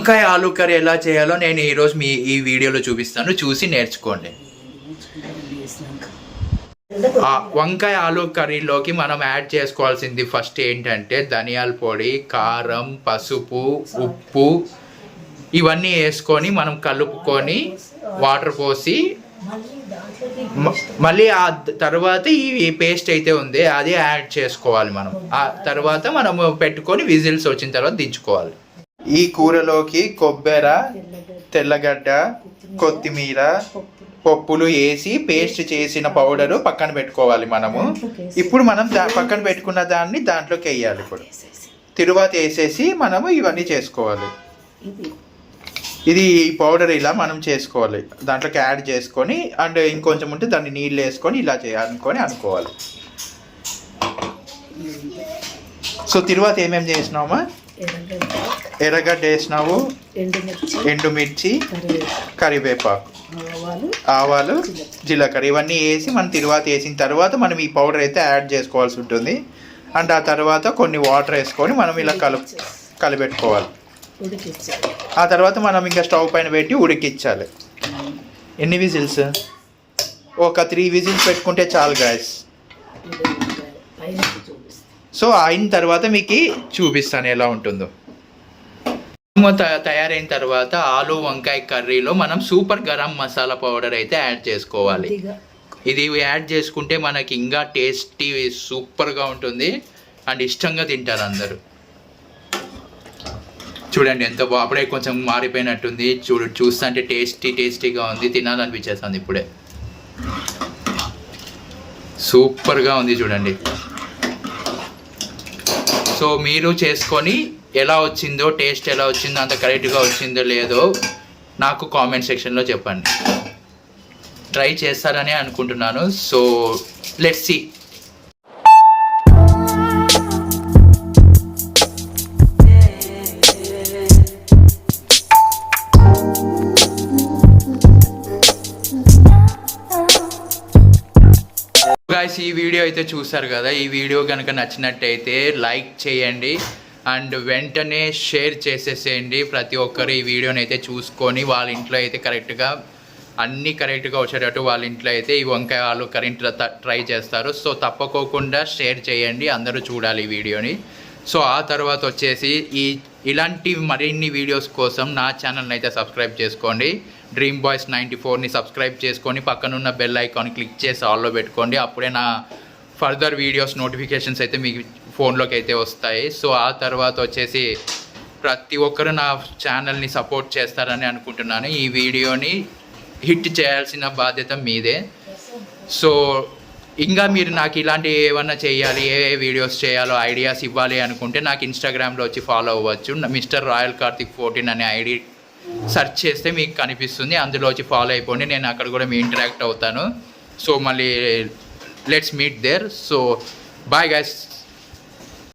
వంకాయ ఆలు కర్రీ ఎలా చేయాలో నేను ఈరోజు ఈ వీడియోలో చూపిస్తాను, చూసి నేర్చుకోండి. వంకాయ ఆలు కర్రీలోకి మనం యాడ్ చేసుకోవాల్సింది ఫస్ట్ ఏంటంటే ధనియాల పొడి, కారం, పసుపు, ఉప్పు ఇవన్నీ వేసుకొని మనం కలుపుకొని వాటర్ పోసి మళ్ళీ ఆ తర్వాత ఈ పేస్ట్ అయితే ఉంది అది యాడ్ చేసుకోవాలి. మనం ఆ తర్వాత మనము పెట్టుకొని విజిల్స్ వచ్చిన తర్వాత దించుకోవాలి. ఈ కూరలోకి కొబ్బరి, తెల్లగడ్డ, కొత్తిమీర, పప్పులు వేసి పేస్ట్ చేసిన పౌడరు పక్కన పెట్టుకోవాలి. మనము ఇప్పుడు మనం పక్కన పెట్టుకున్న దాన్ని దాంట్లోకి వేయాలి. ఇప్పుడు తిరువాత వేసేసి మనము ఇవన్నీ చేసుకోవాలి. ఇది ఈ పౌడర్ ఇలా మనం చేసుకోవాలి, దాంట్లోకి యాడ్ చేసుకొని అండ్ ఇంకొంచెం ఉంటే దాన్ని నీళ్ళు వేసుకొని ఇలా చేయాలనుకొని అనుకోవాలి. సో తిరువాత ఏమేమి చేసినామా? ఎర్రగడ్డ వేసినావు, ఎండుమిర్చి, కరివేపాకు, ఆవాలు, జీలకర్ర ఇవన్నీ వేసి మనం తిరువాత వేసిన తర్వాత మనం ఈ పౌడర్ అయితే యాడ్ చేసుకోవాల్సి ఉంటుంది. అండ్ ఆ తర్వాత కొన్ని వాటర్ వేసుకొని మనం ఇలా కలిపెట్టుకోవాలి. ఆ తర్వాత మనం ఇంకా స్టవ్ పైన పెట్టి ఉడికించాలి. ఎన్ని విజిల్స్? ఒక 3 విజిల్స్ పెట్టుకుంటే చాలు గాయస్. సో అయిన తర్వాత మీకు చూపిస్తాను ఎలా ఉంటుందో. తయారైన తర్వాత ఆలు వంకాయ కర్రీలో మనం సూపర్ గరం మసాలా పౌడర్ అయితే యాడ్ చేసుకోవాలి. ఇది యాడ్ చేసుకుంటే మనకి ఇంకా టేస్టీ సూపర్గా ఉంటుంది అండ్ ఇష్టంగా తింటారు అందరూ. చూడండి ఎంత అప్పుడే కొంచెం మారిపోయినట్టుంది. చూస్తుంటే టేస్టీగా ఉంది, తినాలనిపించేస్తుంది ఇప్పుడే. సూపర్గా ఉంది చూడండి. సో మీరు చేసుకొని ఎలా వచ్చిందో, టేస్ట్ ఎలా వచ్చిందో, అంత కరెక్ట్గా వచ్చిందో లేదో నాకు కామెంట్ సెక్షన్లో చెప్పండి. ట్రై చేస్తారని అనుకుంటున్నాను. So let's see. గాయ్స్ ఈ వీడియో అయితే చూసారు కదా. ఈ వీడియో కనుక నచ్చినట్టయితే లైక్ చేయండి అండ్ వెంటనే షేర్ చేసేసేయండి. ప్రతి ఒక్కరు ఈ వీడియోని అయితే చూసుకొని వాళ్ళ ఇంట్లో అయితే అన్నీ కరెక్ట్గా వచ్చేటట్టు వాళ్ళ ఇంట్లో అయితే ఈ వంకాయ ఆలు కర్రీ ట్రై చేస్తారు. సో తప్పకోకుండా షేర్ చేయండి, అందరూ చూడాలి ఈ వీడియోని. సో ఆ తర్వాత వచ్చేసి ఇలాంటి మరిన్ని వీడియోస్ కోసం నా ఛానల్ని అయితే సబ్స్క్రైబ్ చేసుకోండి. డ్రీమ్ బాయ్స్ 94ని సబ్స్క్రైబ్ చేసుకొని పక్కనున్న బెల్ ఐకాన్ క్లిక్ చేసి ఆల్లో పెట్టుకోండి. అప్పుడే నా ఫర్దర్ వీడియోస్ నోటిఫికేషన్స్ అయితే మీకు ఫోన్లోకి అయితే వస్తాయి. సో ఆ తర్వాత వచ్చేసి ప్రతి ఒక్కరు నా ఛానల్ని సపోర్ట్ చేస్తారని అనుకుంటున్నాను. ఈ వీడియోని హిట్ చేయాల్సిన బాధ్యత మీదే. సో ఇంకా మీరు నాకు ఇలాంటి ఏమన్నా చేయాలి, ఏ వీడియోస్ చేయాలో ఐడియాస్ ఇవ్వాలి అనుకుంటే నాకు ఇన్స్టాగ్రామ్లో వచ్చి ఫాలో అవ్వచ్చు. మిస్టర్ రాయల్ కార్తిక్ 14 అనే ఐడి సెర్చ్ చేస్తే మీకు కనిపిస్తుంది, అందులో వచ్చి ఫాలో అయిపోండి. నేను అక్కడ కూడా మీ ఇంటరాక్ట్ అవుతాను. సో మళ్ళీ let's meet there. So bye guys.